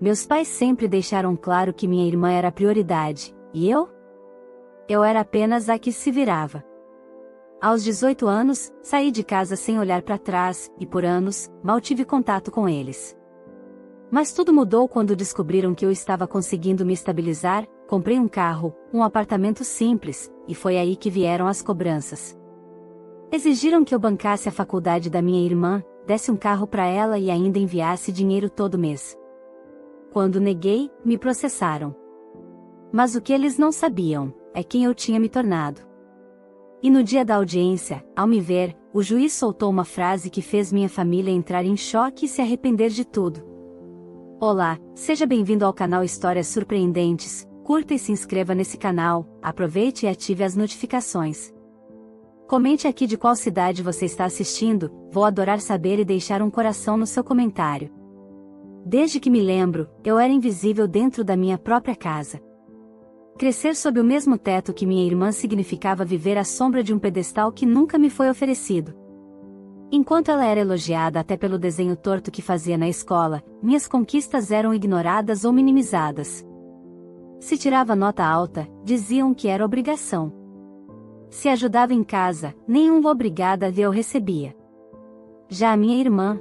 Meus pais sempre deixaram claro que minha irmã era a prioridade, e eu? Eu era apenas a que se virava. Aos 18 anos, saí de casa sem olhar para trás, e por anos, mal tive contato com eles. Mas tudo mudou quando descobriram que eu estava conseguindo me estabilizar, comprei um carro, um apartamento simples, e foi aí que vieram as cobranças. Exigiram que eu bancasse a faculdade da minha irmã, desse um carro para ela e ainda enviasse dinheiro todo mês. Quando neguei, me processaram. Mas o que eles não sabiam é quem eu tinha me tornado. E no dia da audiência, ao me ver, o juiz soltou uma frase que fez minha família entrar em choque e se arrepender de tudo. Olá, seja bem-vindo ao canal Histórias Surpreendentes, curta e se inscreva nesse canal, aproveite e ative as notificações. Comente aqui de qual cidade você está assistindo, vou adorar saber e deixar um coração no seu comentário. Desde que me lembro, eu era invisível dentro da minha própria casa. Crescer sob o mesmo teto que minha irmã significava viver à sombra de um pedestal que nunca me foi oferecido. Enquanto ela era elogiada até pelo desenho torto que fazia na escola, minhas conquistas eram ignoradas ou minimizadas. Se tirava nota alta, diziam que era obrigação. Se ajudava em casa, nenhuma obrigada eu recebia. Já a minha irmã,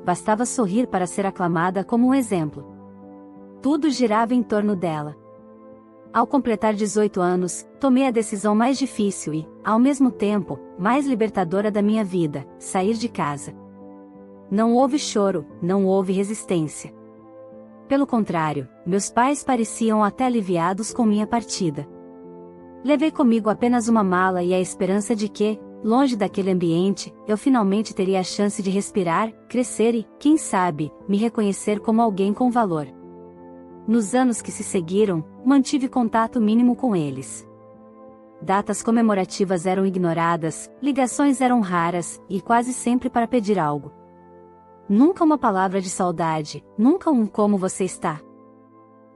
bastava sorrir para ser aclamada como um exemplo. Tudo girava em torno dela. Ao completar 18 anos, tomei a decisão mais difícil e, ao mesmo tempo, mais libertadora da minha vida: sair de casa. Não houve choro, não houve resistência. Pelo contrário, meus pais pareciam até aliviados com minha partida. Levei comigo apenas uma mala e a esperança de que, longe daquele ambiente, eu finalmente teria a chance de respirar, crescer e, quem sabe, me reconhecer como alguém com valor. Nos anos que se seguiram, mantive contato mínimo com eles. Datas comemorativas eram ignoradas, ligações eram raras, e quase sempre para pedir algo. Nunca uma palavra de saudade, nunca um como você está.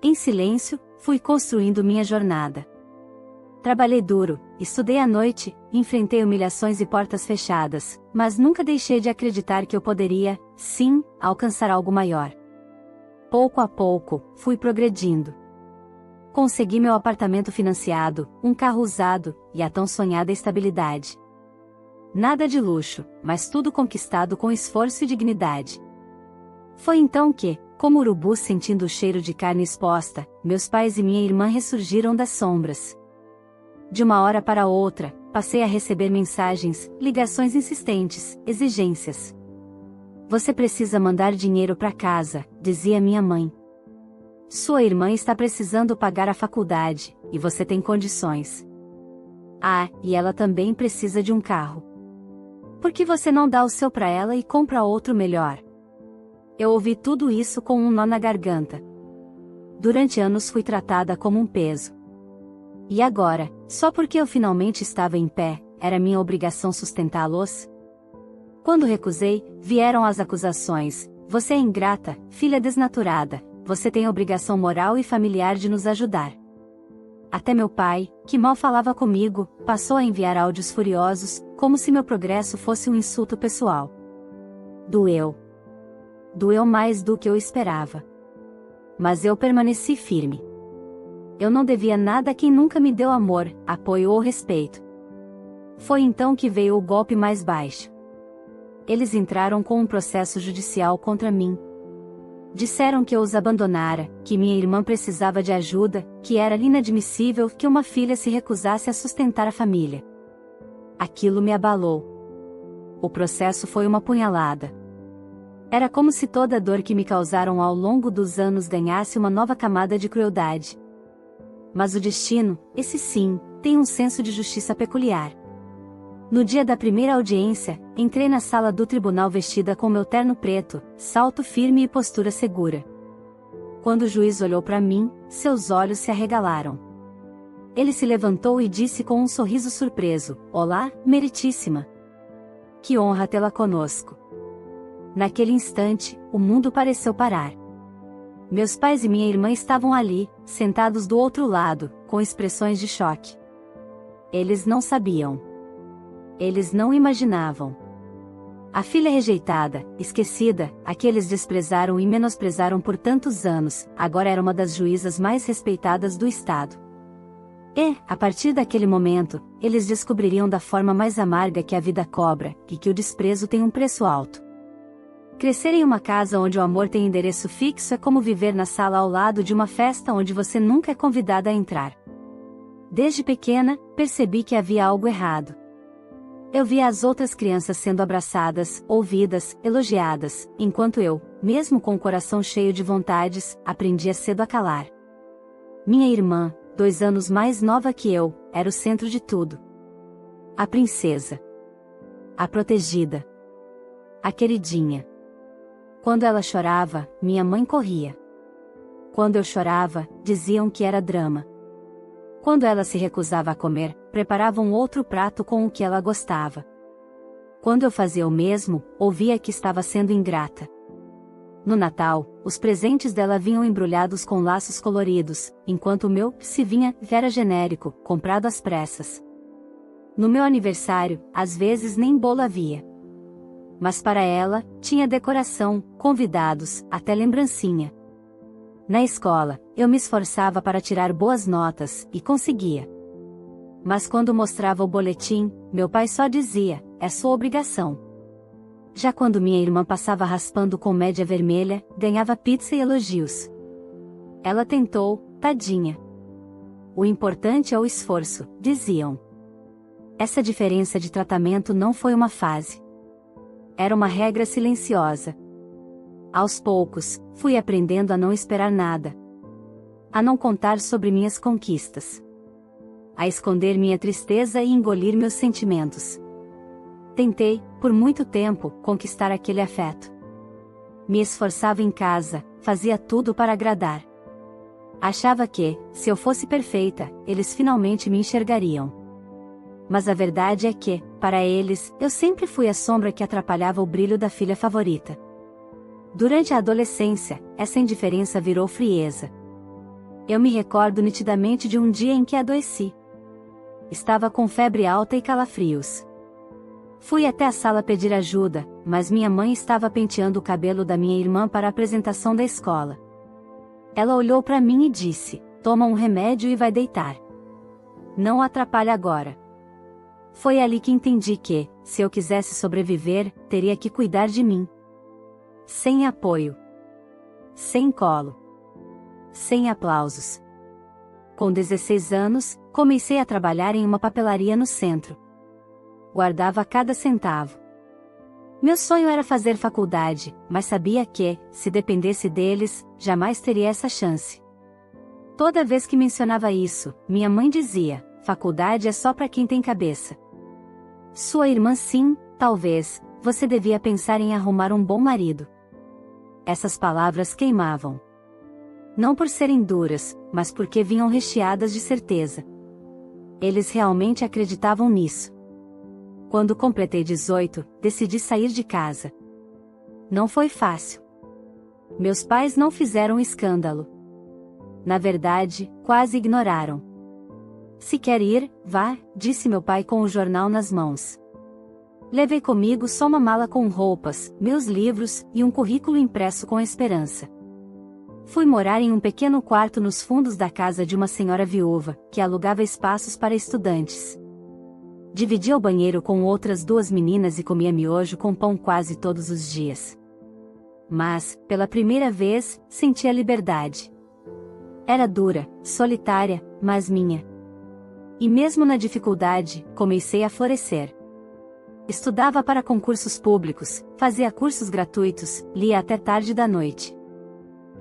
Em silêncio, fui construindo minha jornada. Trabalhei duro, estudei à noite, enfrentei humilhações e portas fechadas, mas nunca deixei de acreditar que eu poderia, sim, alcançar algo maior. Pouco a pouco, fui progredindo. Consegui meu apartamento financiado, um carro usado, e a tão sonhada estabilidade. Nada de luxo, mas tudo conquistado com esforço e dignidade. Foi então que, como urubus sentindo o cheiro de carne exposta, meus pais e minha irmã ressurgiram das sombras. De uma hora para outra, passei a receber mensagens, ligações insistentes, exigências. Você precisa mandar dinheiro para casa, dizia minha mãe. Sua irmã está precisando pagar a faculdade, e você tem condições. E ela também precisa de um carro. Por que você não dá o seu para ela e compra outro melhor? Eu ouvi tudo isso com um nó na garganta. Durante anos fui tratada como um peso. E agora, só porque eu finalmente estava em pé, era minha obrigação sustentá-los? Quando recusei, vieram as acusações: você é ingrata, filha desnaturada, você tem obrigação moral e familiar de nos ajudar. Até meu pai, que mal falava comigo, passou a enviar áudios furiosos, como se meu progresso fosse um insulto pessoal. Doeu. Doeu mais do que eu esperava. Mas eu permaneci firme. Eu não devia nada a quem nunca me deu amor, apoio ou respeito. Foi então que veio o golpe mais baixo. Eles entraram com um processo judicial contra mim. Disseram que eu os abandonara, que minha irmã precisava de ajuda, que era inadmissível que uma filha se recusasse a sustentar a família. Aquilo me abalou. O processo foi uma punhalada. Era como se toda a dor que me causaram ao longo dos anos ganhasse uma nova camada de crueldade. Mas o destino, esse sim, tem um senso de justiça peculiar. No dia da primeira audiência, entrei na sala do tribunal vestida com meu terno preto, salto firme e postura segura. Quando o juiz olhou para mim, seus olhos se arregalaram. Ele se levantou e disse com um sorriso surpreso: "Olá, meritíssima. Que honra tê-la conosco." Naquele instante, o mundo pareceu parar. Meus pais e minha irmã estavam ali, sentados do outro lado, com expressões de choque. Eles não sabiam. Eles não imaginavam. A filha rejeitada, esquecida, a que eles desprezaram e menosprezaram por tantos anos, agora era uma das juízas mais respeitadas do estado. E, a partir daquele momento, eles descobririam da forma mais amarga que a vida cobra, e que o desprezo tem um preço alto. Crescer em uma casa onde o amor tem endereço fixo é como viver na sala ao lado de uma festa onde você nunca é convidada a entrar. Desde pequena, percebi que havia algo errado. Eu via as outras crianças sendo abraçadas, ouvidas, elogiadas, enquanto eu, mesmo com o coração cheio de vontades, aprendia cedo a calar. Minha irmã, 2 anos mais nova que eu, era o centro de tudo. A princesa. A protegida. A queridinha. Quando ela chorava, minha mãe corria. Quando eu chorava, diziam que era drama. Quando ela se recusava a comer, preparavam outro prato com o que ela gostava. Quando eu fazia o mesmo, ouvia que estava sendo ingrata. No Natal, os presentes dela vinham embrulhados com laços coloridos, enquanto o meu, se vinha, era genérico, comprado às pressas. No meu aniversário, às vezes nem bolo havia. Mas para ela, tinha decoração, convidados, até lembrancinha. Na escola, eu me esforçava para tirar boas notas, e conseguia. Mas quando mostrava o boletim, meu pai só dizia, é sua obrigação. Já quando minha irmã passava raspando com média vermelha, ganhava pizza e elogios. Ela tentou, tadinha. O importante é o esforço, diziam. Essa diferença de tratamento não foi uma fase. Era uma regra silenciosa. Aos poucos, fui aprendendo a não esperar nada. A não contar sobre minhas conquistas. A esconder minha tristeza e engolir meus sentimentos. Tentei, por muito tempo, conquistar aquele afeto. Me esforçava em casa, fazia tudo para agradar. Achava que, se eu fosse perfeita, eles finalmente me enxergariam. Mas a verdade é que, para eles, eu sempre fui a sombra que atrapalhava o brilho da filha favorita. Durante a adolescência, essa indiferença virou frieza. Eu me recordo nitidamente de um dia em que adoeci. Estava com febre alta e calafrios. Fui até a sala pedir ajuda, mas minha mãe estava penteando o cabelo da minha irmã para a apresentação da escola. Ela olhou para mim e disse, toma um remédio e vai deitar. Não atrapalha agora. Foi ali que entendi que, se eu quisesse sobreviver, teria que cuidar de mim. Sem apoio. Sem colo. Sem aplausos. Com 16 anos, comecei a trabalhar em uma papelaria no centro. Guardava cada centavo. Meu sonho era fazer faculdade, mas sabia que, se dependesse deles, jamais teria essa chance. Toda vez que mencionava isso, minha mãe dizia, faculdade é só para quem tem cabeça. Sua irmã sim, talvez, você devia pensar em arrumar um bom marido. Essas palavras queimavam. Não por serem duras, mas porque vinham recheadas de certeza. Eles realmente acreditavam nisso. Quando completei 18, decidi sair de casa. Não foi fácil. Meus pais não fizeram escândalo. Na verdade, quase ignoraram. Se quer ir, vá, disse meu pai com o jornal nas mãos. Levei comigo só uma mala com roupas, meus livros, e um currículo impresso com esperança. Fui morar em um pequeno quarto nos fundos da casa de uma senhora viúva, que alugava espaços para estudantes. Dividia o banheiro com outras 2 meninas e comia miojo com pão quase todos os dias. Mas, pela primeira vez, senti a liberdade. Era dura, solitária, mas minha. E mesmo na dificuldade, comecei a florescer. Estudava para concursos públicos, fazia cursos gratuitos, lia até tarde da noite.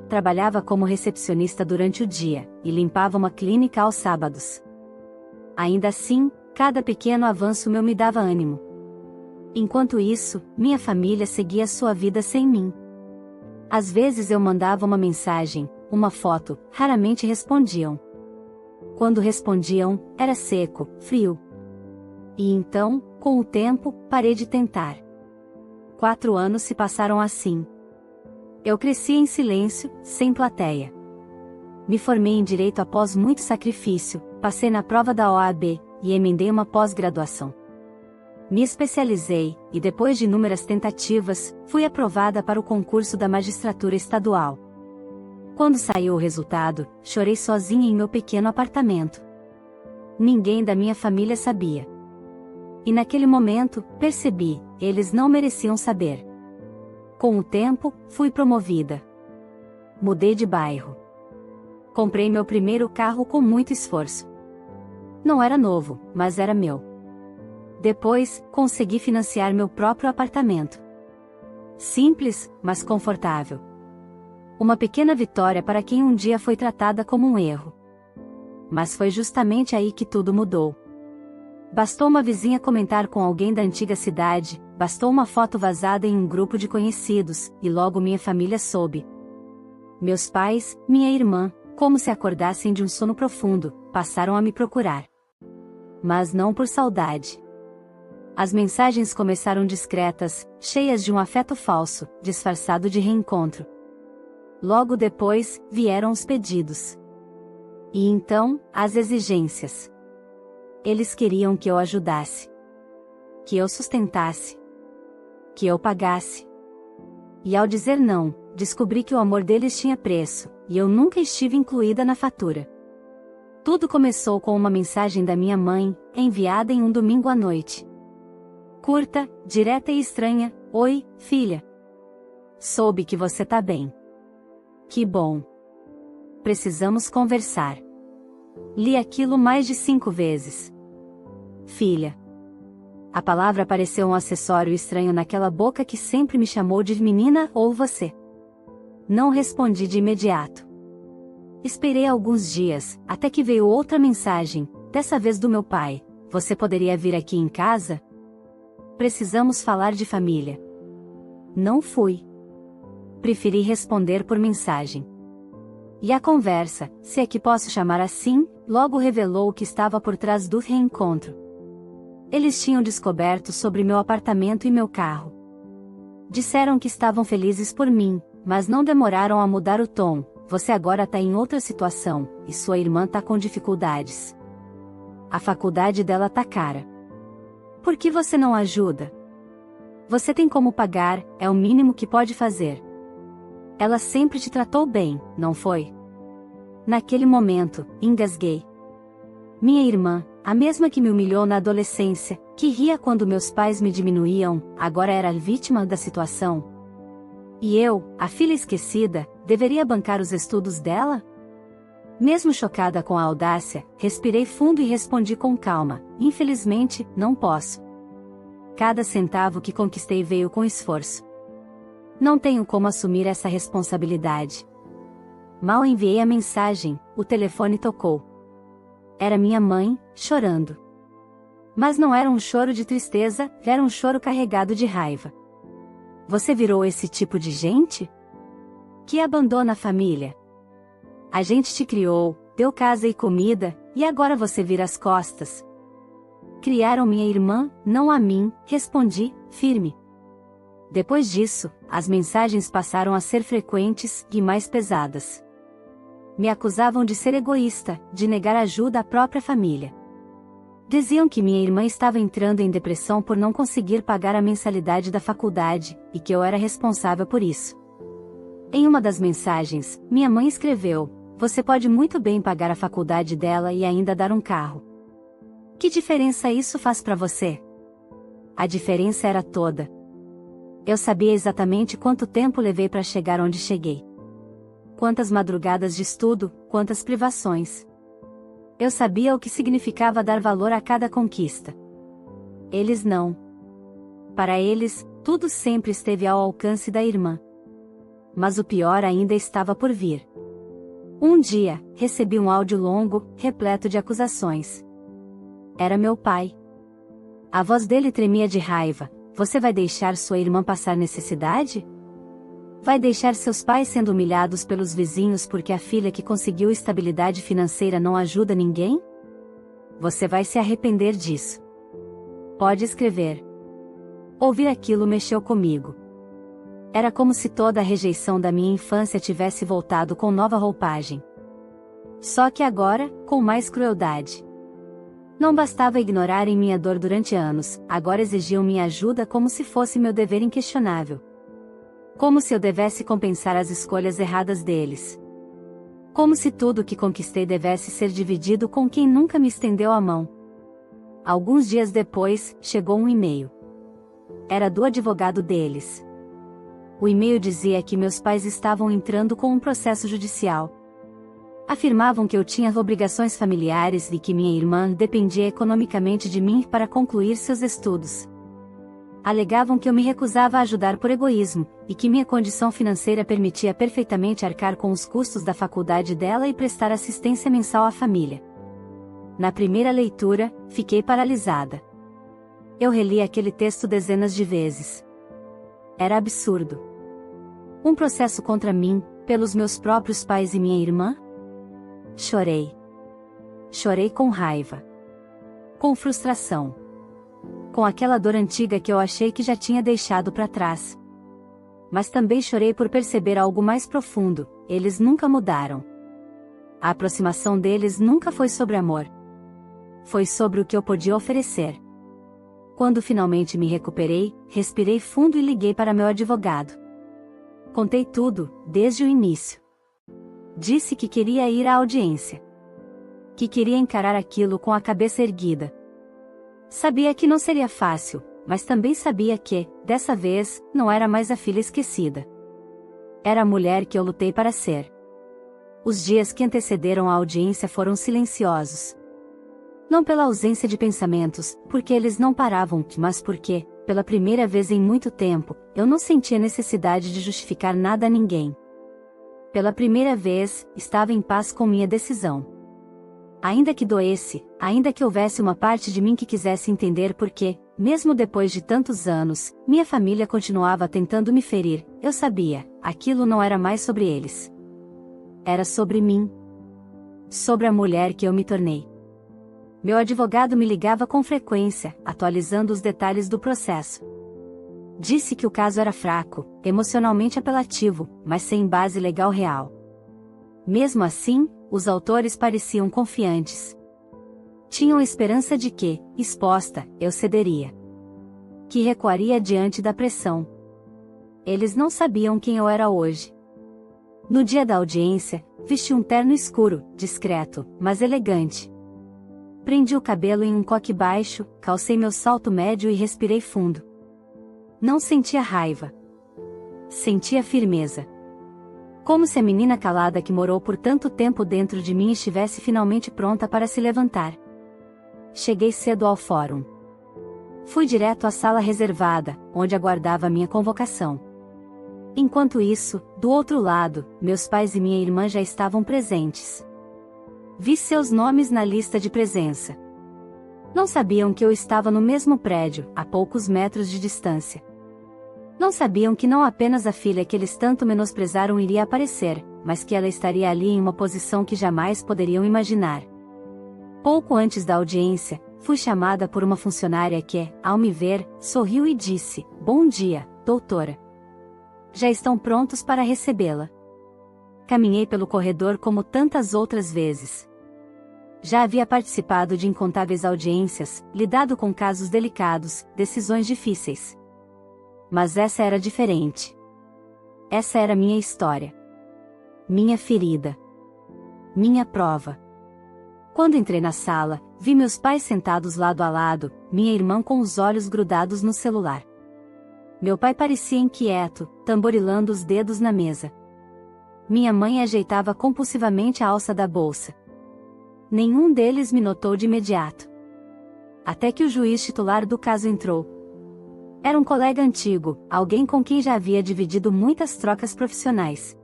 Trabalhava como recepcionista durante o dia, e limpava uma clínica aos sábados. Ainda assim, cada pequeno avanço meu me dava ânimo. Enquanto isso, minha família seguia sua vida sem mim. Às vezes eu mandava uma mensagem, uma foto, raramente respondiam. Quando respondiam, era seco, frio. E então, com o tempo, parei de tentar. 4 anos se passaram assim. Eu cresci em silêncio, sem plateia. Me formei em Direito após muito sacrifício, passei na prova da OAB, e emendei uma pós-graduação. Me especializei, e depois de inúmeras tentativas, fui aprovada para o concurso da magistratura estadual. Quando saiu o resultado, chorei sozinha em meu pequeno apartamento. Ninguém da minha família sabia. E naquele momento, percebi, eles não mereciam saber. Com o tempo, fui promovida. Mudei de bairro. Comprei meu primeiro carro com muito esforço. Não era novo, mas era meu. Depois, consegui financiar meu próprio apartamento. Simples, mas confortável. Uma pequena vitória para quem um dia foi tratada como um erro. Mas foi justamente aí que tudo mudou. Bastou uma vizinha comentar com alguém da antiga cidade, bastou uma foto vazada em um grupo de conhecidos, e logo minha família soube. Meus pais, minha irmã, como se acordassem de um sono profundo, passaram a me procurar. Mas não por saudade. As mensagens começaram discretas, cheias de um afeto falso, disfarçado de reencontro. Logo depois, vieram os pedidos. E então, as exigências. Eles queriam que eu ajudasse. Que eu sustentasse. Que eu pagasse. E ao dizer não, descobri que o amor deles tinha preço, e eu nunca estive incluída na fatura. Tudo começou com uma mensagem da minha mãe, enviada em um domingo à noite. Curta, direta e estranha: "Oi, filha. Soube que você tá bem. Que bom. Precisamos conversar." Li aquilo mais de 5 vezes. Filha. A palavra pareceu um acessório estranho naquela boca que sempre me chamou de menina ou você. Não respondi de imediato. Esperei alguns dias, até que veio outra mensagem, dessa vez do meu pai: "Você poderia vir aqui em casa? Precisamos falar de família." Não fui. Preferi responder por mensagem. E a conversa, se é que posso chamar assim, logo revelou o que estava por trás do reencontro. Eles tinham descoberto sobre meu apartamento e meu carro. Disseram que estavam felizes por mim, mas não demoraram a mudar o tom: "Você agora tá em outra situação, e sua irmã tá com dificuldades. A faculdade dela tá cara. Por que você não ajuda? Você tem como pagar, é o mínimo que pode fazer. Ela sempre te tratou bem, não foi?" Naquele momento, engasguei. Minha irmã, a mesma que me humilhou na adolescência, que ria quando meus pais me diminuíam, agora era vítima da situação. E eu, a filha esquecida, deveria bancar os estudos dela? Mesmo chocada com a audácia, respirei fundo e respondi com calma: "Infelizmente, não posso. Cada centavo que conquistei veio com esforço. Não tenho como assumir essa responsabilidade." Mal enviei a mensagem, o telefone tocou. Era minha mãe, chorando. Mas não era um choro de tristeza, era um choro carregado de raiva. "Você virou esse tipo de gente? Que abandona a família. A gente te criou, deu casa e comida, e agora você vira as costas." "Criaram minha irmã, não a mim", respondi, firme. Depois disso, as mensagens passaram a ser frequentes e mais pesadas. Me acusavam de ser egoísta, de negar ajuda à própria família. Diziam que minha irmã estava entrando em depressão por não conseguir pagar a mensalidade da faculdade, e que eu era responsável por isso. Em uma das mensagens, minha mãe escreveu: "Você pode muito bem pagar a faculdade dela e ainda dar um carro. Que diferença isso faz para você?" A diferença era toda. Eu sabia exatamente quanto tempo levei para chegar onde cheguei. Quantas madrugadas de estudo, quantas privações. Eu sabia o que significava dar valor a cada conquista. Eles não. Para eles, tudo sempre esteve ao alcance da irmã. Mas o pior ainda estava por vir. Um dia, recebi um áudio longo, repleto de acusações. Era meu pai. A voz dele tremia de raiva: "Você vai deixar sua irmã passar necessidade? Vai deixar seus pais sendo humilhados pelos vizinhos porque a filha que conseguiu estabilidade financeira não ajuda ninguém? Você vai se arrepender disso. Pode escrever." Ouvir aquilo mexeu comigo. Era como se toda a rejeição da minha infância tivesse voltado com nova roupagem. Só que agora, com mais crueldade. Não bastava ignorarem minha dor durante anos, agora exigiam minha ajuda como se fosse meu dever inquestionável. Como se eu devesse compensar as escolhas erradas deles. Como se tudo o que conquistei devesse ser dividido com quem nunca me estendeu a mão. Alguns dias depois, chegou um e-mail. Era do advogado deles. O e-mail dizia que meus pais estavam entrando com um processo judicial. Afirmavam que eu tinha obrigações familiares e que minha irmã dependia economicamente de mim para concluir seus estudos. Alegavam que eu me recusava a ajudar por egoísmo, e que minha condição financeira permitia perfeitamente arcar com os custos da faculdade dela e prestar assistência mensal à família. Na primeira leitura, fiquei paralisada. Eu reli aquele texto dezenas de vezes. Era absurdo. Um processo contra mim, pelos meus próprios pais e minha irmã? Chorei. Chorei com raiva. Com frustração. Com aquela dor antiga que eu achei que já tinha deixado para trás. Mas também chorei por perceber algo mais profundo: eles nunca mudaram. A aproximação deles nunca foi sobre amor. Foi sobre o que eu podia oferecer. Quando finalmente me recuperei, respirei fundo e liguei para meu advogado. Contei tudo, desde o início. Disse que queria ir à audiência. Que queria encarar aquilo com a cabeça erguida. Sabia que não seria fácil, mas também sabia que, dessa vez, não era mais a filha esquecida. Era a mulher que eu lutei para ser. Os dias que antecederam a audiência foram silenciosos. Não pela ausência de pensamentos, porque eles não paravam, mas porque, pela primeira vez em muito tempo, eu não sentia necessidade de justificar nada a ninguém. Pela primeira vez, estava em paz com minha decisão. Ainda que doesse, ainda que houvesse uma parte de mim que quisesse entender por que, mesmo depois de tantos anos, minha família continuava tentando me ferir, eu sabia, aquilo não era mais sobre eles. Era sobre mim. Sobre a mulher que eu me tornei. Meu advogado me ligava com frequência, atualizando os detalhes do processo. Disse que o caso era fraco, emocionalmente apelativo, mas sem base legal real. Mesmo assim, os autores pareciam confiantes. Tinham esperança de que, exposta, eu cederia. Que recuaria diante da pressão. Eles não sabiam quem eu era hoje. No dia da audiência, vesti um terno escuro, discreto, mas elegante. Prendi o cabelo em um coque baixo, calcei meu salto médio e respirei fundo. Não sentia raiva. Sentia firmeza. Como se a menina calada que morou por tanto tempo dentro de mim estivesse finalmente pronta para se levantar. Cheguei cedo ao fórum. Fui direto à sala reservada, onde aguardava minha convocação. Enquanto isso, do outro lado, meus pais e minha irmã já estavam presentes. Vi seus nomes na lista de presença. Não sabiam que eu estava no mesmo prédio, a poucos metros de distância. Não sabiam que não apenas a filha que eles tanto menosprezaram iria aparecer, mas que ela estaria ali em uma posição que jamais poderiam imaginar. Pouco antes da audiência, fui chamada por uma funcionária que, ao me ver, sorriu e disse: "Bom dia, doutora. Já estão prontos para recebê-la." Caminhei pelo corredor como tantas outras vezes. Já havia participado de incontáveis audiências, lidado com casos delicados, decisões difíceis. Mas essa era diferente. Essa era minha história. Minha ferida. Minha prova. Quando entrei na sala, vi meus pais sentados lado a lado, minha irmã com os olhos grudados no celular. Meu pai parecia inquieto, tamborilando os dedos na mesa. Minha mãe ajeitava compulsivamente a alça da bolsa. Nenhum deles me notou de imediato. Até que o juiz titular do caso entrou. Era um colega antigo, alguém com quem já havia dividido muitas trocas profissionais.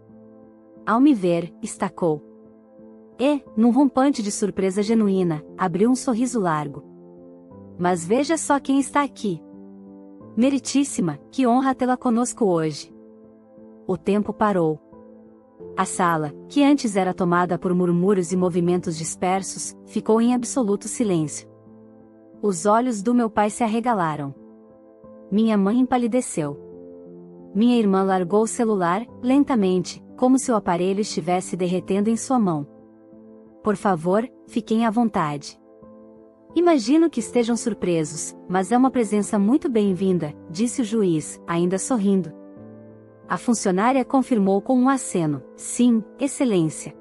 Ao me ver, estacou. E, num rompante de surpresa genuína, abriu um sorriso largo. "Mas veja só quem está aqui. Meritíssima, que honra tê-la conosco hoje." O tempo parou. A sala, que antes era tomada por murmúrios e movimentos dispersos, ficou em absoluto silêncio. Os olhos do meu pai se arregalaram. Minha mãe empalideceu. Minha irmã largou o celular, lentamente, como se o aparelho estivesse derretendo em sua mão. "Por favor, fiquem à vontade." Imagino que estejam surpresos, mas é uma presença muito bem-vinda, disse o juiz, ainda sorrindo. A funcionária confirmou com um aceno: sim, Excelência.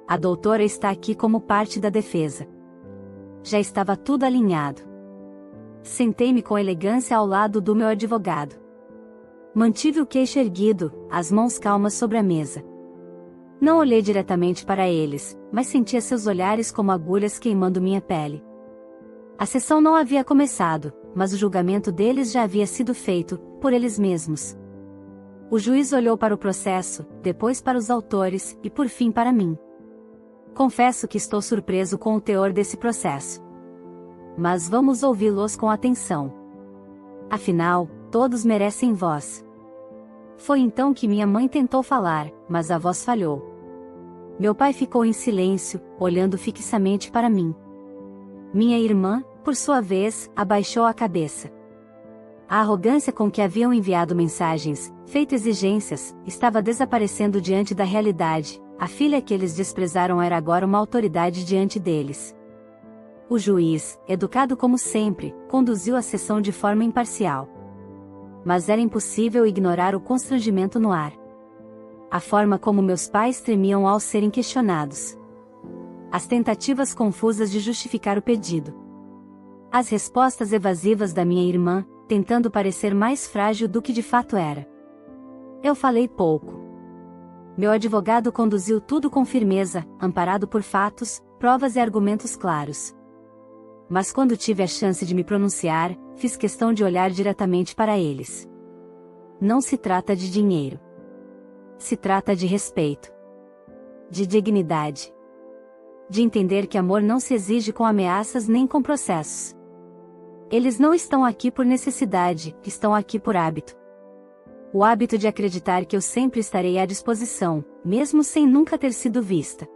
A doutora está aqui como parte da defesa. Já estava tudo alinhado. Sentei-me com elegância ao lado do meu advogado. Mantive o queixo erguido, as mãos calmas sobre a mesa. Não olhei diretamente para eles, mas sentia seus olhares como agulhas queimando minha pele. A sessão não havia começado, mas o julgamento deles já havia sido feito, por eles mesmos. O juiz olhou para o processo, depois para os autores, e por fim para mim. Confesso que estou surpreso com o teor desse processo. Mas vamos ouvi-los com atenção. Afinal, todos merecem voz. Foi então que minha mãe tentou falar, mas a voz falhou. Meu pai ficou em silêncio, olhando fixamente para mim. Minha irmã, por sua vez, abaixou a cabeça. A arrogância com que haviam enviado mensagens, feito exigências, estava desaparecendo diante da realidade. A filha que eles desprezaram era agora uma autoridade diante deles. O juiz, educado como sempre, conduziu a sessão de forma imparcial. Mas era impossível ignorar o constrangimento no ar. A forma como meus pais tremiam ao serem questionados. As tentativas confusas de justificar o pedido. As respostas evasivas da minha irmã, tentando parecer mais frágil do que de fato era. Eu falei pouco. Meu advogado conduziu tudo com firmeza, amparado por fatos, provas e argumentos claros. Mas quando tive a chance de me pronunciar, fiz questão de olhar diretamente para eles. Não se trata de dinheiro. Se trata de respeito. De dignidade. De entender que amor não se exige com ameaças nem com processos. Eles não estão aqui por necessidade, estão aqui por hábito. O hábito de acreditar que eu sempre estarei à disposição, mesmo sem nunca ter sido vista.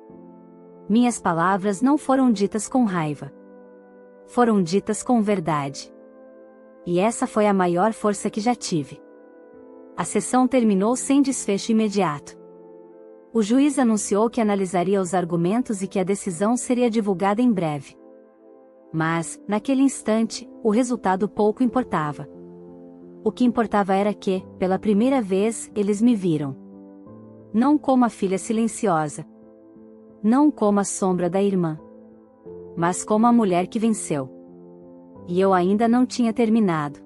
Minhas palavras não foram ditas com raiva. Foram ditas com verdade. E essa foi a maior força que já tive. A sessão terminou sem desfecho imediato. O juiz anunciou que analisaria os argumentos e que a decisão seria divulgada em breve. Mas, naquele instante, o resultado pouco importava. O que importava era que, pela primeira vez, eles me viram. Não como a filha silenciosa. Não como a sombra da irmã. Mas como a mulher que venceu. E eu ainda não tinha terminado.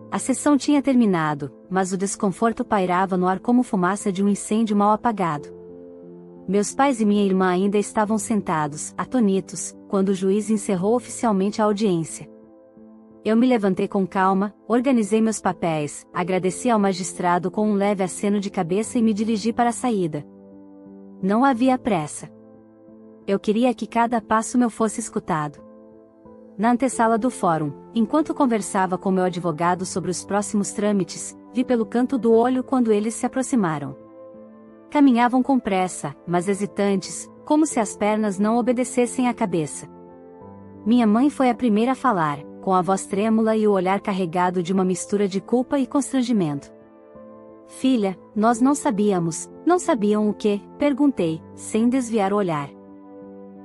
A sessão tinha terminado, mas o desconforto pairava no ar como fumaça de um incêndio mal apagado. Meus pais e minha irmã ainda estavam sentados, atonitos, quando o juiz encerrou oficialmente a audiência. Eu me levantei com calma, organizei meus papéis, agradeci ao magistrado com um leve aceno de cabeça e me dirigi para a saída. Não havia pressa. Eu queria que cada passo meu fosse escutado. Na antessala do fórum, enquanto conversava com meu advogado sobre os próximos trâmites, vi pelo canto do olho quando eles se aproximaram. Caminhavam com pressa, mas hesitantes, como se as pernas não obedecessem à cabeça. Minha mãe foi a primeira a falar, com a voz trêmula e o olhar carregado de uma mistura de culpa e constrangimento. Filha, nós não sabíamos. Não sabiam o quê? Perguntei, sem desviar o olhar.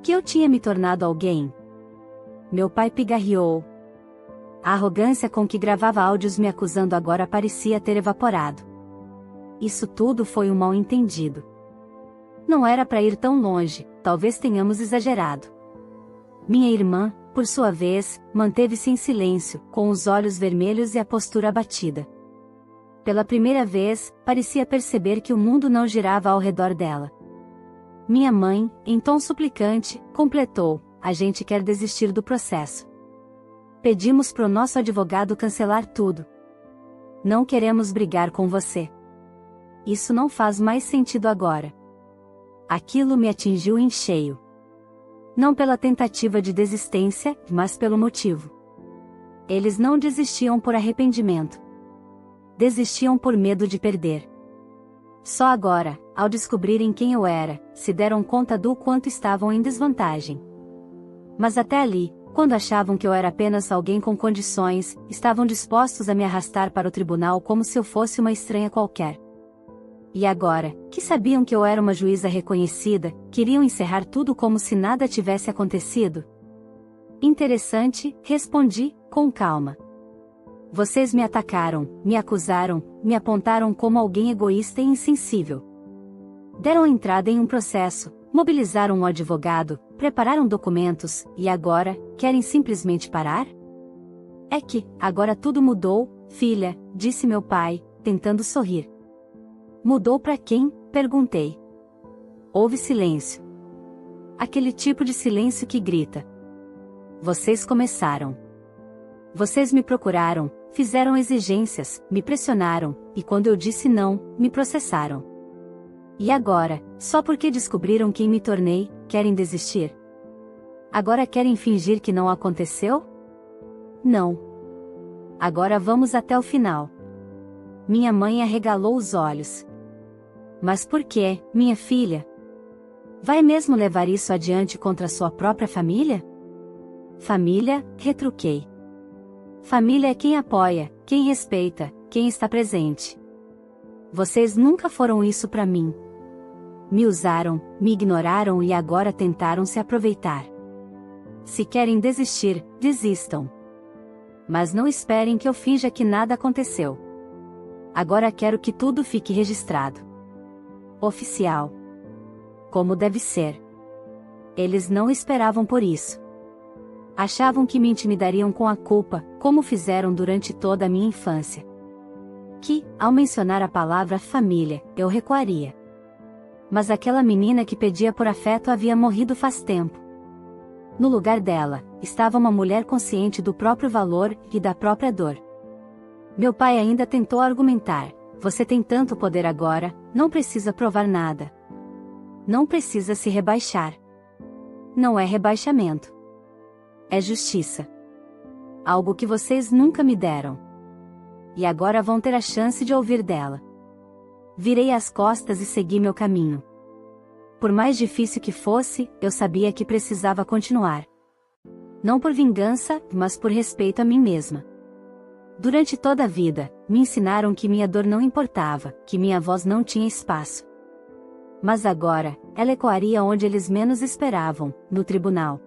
Que eu tinha me tornado alguém? Meu pai pigarreou. A arrogância com que gravava áudios me acusando agora parecia ter evaporado. Isso tudo foi um mal-entendido. Não era para ir tão longe, talvez tenhamos exagerado. Minha irmã, por sua vez, manteve-se em silêncio, com os olhos vermelhos e a postura abatida. Pela primeira vez, parecia perceber que o mundo não girava ao redor dela. Minha mãe, em tom suplicante, completou: a gente quer desistir do processo. Pedimos pro nosso advogado cancelar tudo. Não queremos brigar com você. Isso não faz mais sentido agora. Aquilo me atingiu em cheio. Não pela tentativa de desistência, mas pelo motivo. Eles não desistiam por arrependimento. Desistiam por medo de perder. Só agora, ao descobrirem quem eu era, se deram conta do quanto estavam em desvantagem. Mas até ali, quando achavam que eu era apenas alguém com condições, estavam dispostos a me arrastar para o tribunal como se eu fosse uma estranha qualquer. E agora, que sabiam que eu era uma juíza reconhecida, queriam encerrar tudo como se nada tivesse acontecido? Interessante, respondi, com calma. Vocês me atacaram, me acusaram, me apontaram como alguém egoísta e insensível. Deram entrada em um processo, mobilizaram um advogado, prepararam documentos, e agora, querem simplesmente parar? É que, agora tudo mudou, filha, disse meu pai, tentando sorrir. Mudou para quem? Perguntei. Houve silêncio. Aquele tipo de silêncio que grita. Vocês começaram. Vocês me procuraram, fizeram exigências, me pressionaram, e quando eu disse não, me processaram. E agora, só porque descobriram quem me tornei, querem desistir? Agora querem fingir que não aconteceu? Não. Agora vamos até o final. Minha mãe arregalou os olhos. Mas por quê, minha filha? Vai mesmo levar isso adiante contra sua própria família? Família, retruquei. Família é quem apoia, quem respeita, quem está presente. Vocês nunca foram isso para mim. Me usaram, me ignoraram e agora tentaram se aproveitar. Se querem desistir, desistam. Mas não esperem que eu finja que nada aconteceu. Agora quero que tudo fique registrado. Oficial. Como deve ser. Eles não esperavam por isso. Achavam que me intimidariam com a culpa, como fizeram durante toda a minha infância. Que, ao mencionar a palavra família, eu recuaria. Mas aquela menina que pedia por afeto havia morrido faz tempo. No lugar dela, estava uma mulher consciente do próprio valor e da própria dor. Meu pai ainda tentou argumentar: você tem tanto poder agora, não precisa provar nada. Não precisa se rebaixar. Não é rebaixamento. É justiça. Algo que vocês nunca me deram. E agora vão ter a chance de ouvir dela. Virei as costas e segui meu caminho. Por mais difícil que fosse, eu sabia que precisava continuar. Não por vingança, mas por respeito a mim mesma. Durante toda a vida, me ensinaram que minha dor não importava, que minha voz não tinha espaço. Mas agora, ela ecoaria onde eles menos esperavam, no tribunal.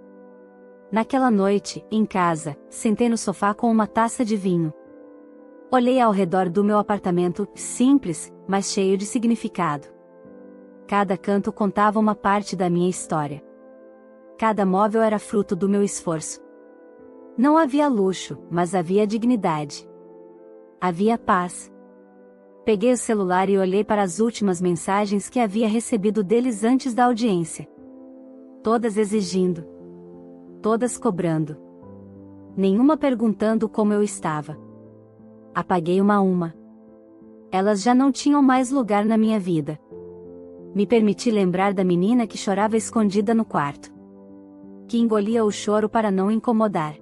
Naquela noite, em casa, sentei no sofá com uma taça de vinho. Olhei ao redor do meu apartamento, simples, mas cheio de significado. Cada canto contava uma parte da minha história. Cada móvel era fruto do meu esforço. Não havia luxo, mas havia dignidade. Havia paz. Peguei o celular e olhei para as últimas mensagens que havia recebido deles antes da audiência. Todas exigindo. Todas cobrando. Nenhuma perguntando como eu estava. Apaguei uma a uma. Elas já não tinham mais lugar na minha vida. Me permiti lembrar da menina que chorava escondida no quarto. Que engolia o choro para não incomodar.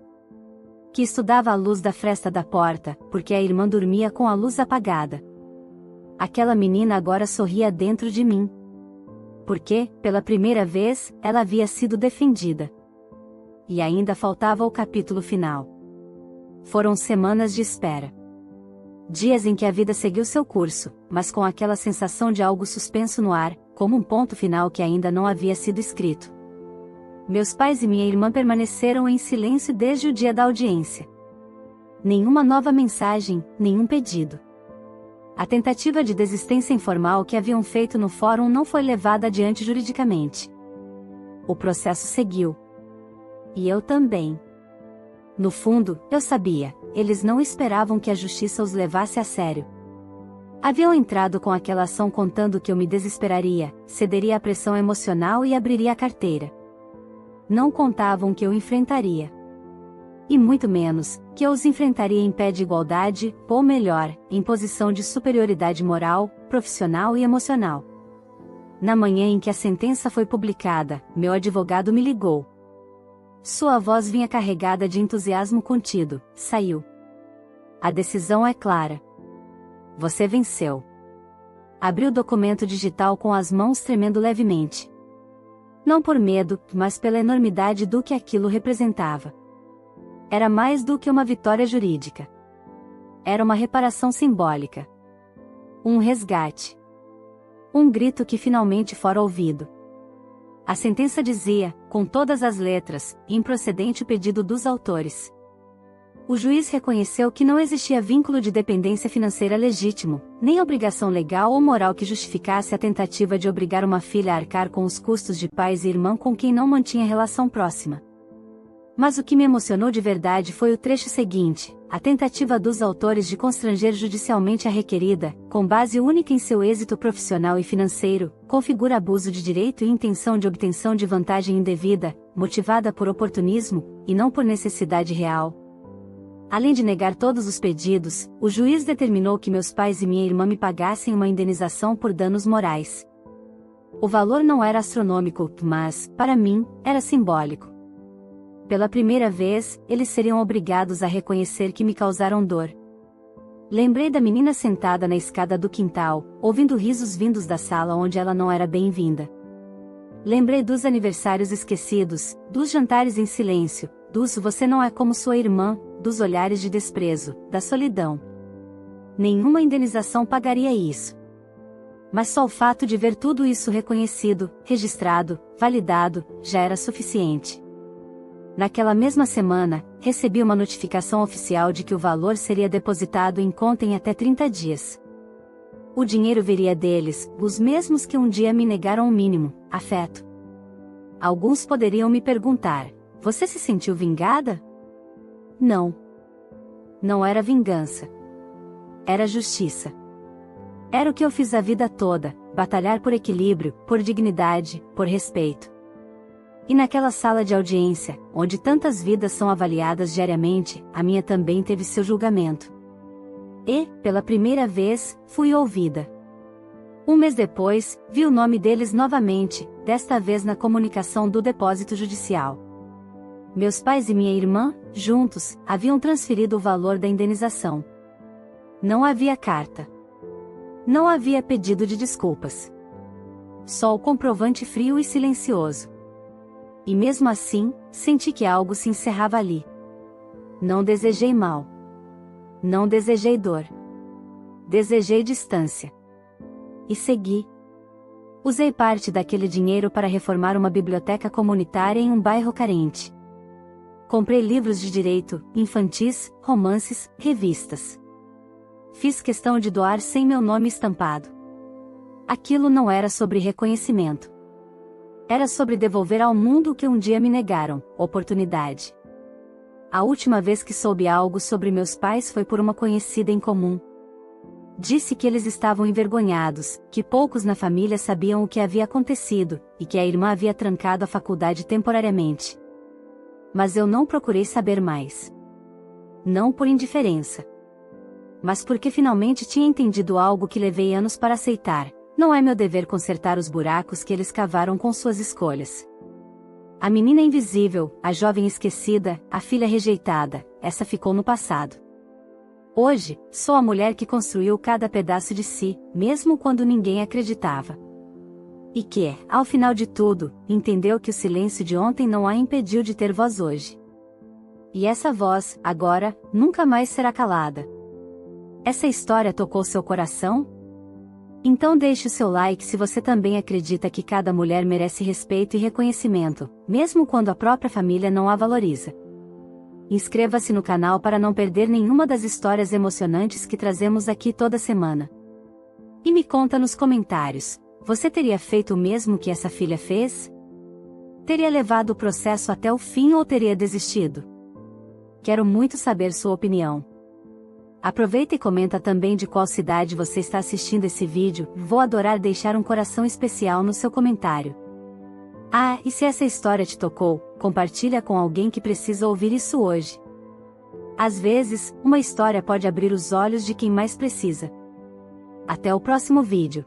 Que estudava à luz da fresta da porta, porque a irmã dormia com a luz apagada. Aquela menina agora sorria dentro de mim. Porque, pela primeira vez, ela havia sido defendida. E ainda faltava o capítulo final. Foram semanas de espera. Dias em que a vida seguiu seu curso, mas com aquela sensação de algo suspenso no ar, como um ponto final que ainda não havia sido escrito. Meus pais e minha irmã permaneceram em silêncio desde o dia da audiência. Nenhuma nova mensagem, nenhum pedido. A tentativa de desistência informal que haviam feito no fórum não foi levada adiante juridicamente. O processo seguiu. E eu também. No fundo, eu sabia, eles não esperavam que a justiça os levasse a sério. Haviam entrado com aquela ação contando que eu me desesperaria, cederia à pressão emocional e abriria a carteira. Não contavam que eu enfrentaria. E muito menos, que eu os enfrentaria em pé de igualdade, ou melhor, em posição de superioridade moral, profissional e emocional. Na manhã em que a sentença foi publicada, meu advogado me ligou. Sua voz vinha carregada de entusiasmo contido. Saiu. A decisão é clara. Você venceu. Abri o documento digital com as mãos tremendo levemente. Não por medo, mas pela enormidade do que aquilo representava. Era mais do que uma vitória jurídica. Era uma reparação simbólica. Um resgate. Um grito que finalmente fora ouvido. A sentença dizia, com todas as letras, improcedente o pedido dos autores. O juiz reconheceu que não existia vínculo de dependência financeira legítimo, nem obrigação legal ou moral que justificasse a tentativa de obrigar uma filha a arcar com os custos de pais e irmã com quem não mantinha relação próxima. Mas o que me emocionou de verdade foi o trecho seguinte: a tentativa dos autores de constranger judicialmente a requerida, com base única em seu êxito profissional e financeiro, configura abuso de direito e intenção de obtenção de vantagem indevida, motivada por oportunismo, e não por necessidade real. Além de negar todos os pedidos, o juiz determinou que meus pais e minha irmã me pagassem uma indenização por danos morais. O valor não era astronômico, mas, para mim, era simbólico. Pela primeira vez, eles seriam obrigados a reconhecer que me causaram dor. Lembrei da menina sentada na escada do quintal, ouvindo risos vindos da sala onde ela não era bem-vinda. Lembrei dos aniversários esquecidos, dos jantares em silêncio, dos "você não é como sua irmã", dos olhares de desprezo, da solidão. Nenhuma indenização pagaria isso. Mas só o fato de ver tudo isso reconhecido, registrado, validado, já era suficiente. Naquela mesma semana, recebi uma notificação oficial de que o valor seria depositado em conta em até 30 dias. O dinheiro viria deles, os mesmos que um dia me negaram o mínimo, afeto. Alguns poderiam me perguntar: você se sentiu vingada? Não. Não era vingança. Era justiça. Era o que eu fiz a vida toda, batalhar por equilíbrio, por dignidade, por respeito. E naquela sala de audiência, onde tantas vidas são avaliadas diariamente, a minha também teve seu julgamento. E, pela primeira vez, fui ouvida. Um mês depois, vi o nome deles novamente, desta vez na comunicação do depósito judicial. Meus pais e minha irmã, juntos, haviam transferido o valor da indenização. Não havia carta. Não havia pedido de desculpas. Só o comprovante frio e silencioso. E mesmo assim, senti que algo se encerrava ali. Não desejei mal. Não desejei dor. Desejei distância. E segui. Usei parte daquele dinheiro para reformar uma biblioteca comunitária em um bairro carente. Comprei livros de direito, infantis, romances, revistas. Fiz questão de doar sem meu nome estampado. Aquilo não era sobre reconhecimento. Era sobre devolver ao mundo o que um dia me negaram, oportunidade. A última vez que soube algo sobre meus pais foi por uma conhecida em comum. Disse que eles estavam envergonhados, que poucos na família sabiam o que havia acontecido, e que a irmã havia trancado a faculdade temporariamente. Mas eu não procurei saber mais. Não por indiferença. Mas porque finalmente tinha entendido algo que levei anos para aceitar: não é meu dever consertar os buracos que eles cavaram com suas escolhas. A menina invisível, a jovem esquecida, a filha rejeitada, essa ficou no passado. Hoje, sou a mulher que construiu cada pedaço de si, mesmo quando ninguém acreditava. E que, ao final de tudo, entendeu que o silêncio de ontem não a impediu de ter voz hoje. E essa voz, agora, nunca mais será calada. Essa história tocou seu coração? Então deixe o seu like se você também acredita que cada mulher merece respeito e reconhecimento, mesmo quando a própria família não a valoriza. Inscreva-se no canal para não perder nenhuma das histórias emocionantes que trazemos aqui toda semana. E me conta nos comentários: você teria feito o mesmo que essa filha fez? Teria levado o processo até o fim ou teria desistido? Quero muito saber sua opinião. Aproveita e comenta também de qual cidade você está assistindo esse vídeo, vou adorar deixar um coração especial no seu comentário. Ah, e se essa história te tocou, compartilha com alguém que precisa ouvir isso hoje. Às vezes, uma história pode abrir os olhos de quem mais precisa. Até o próximo vídeo.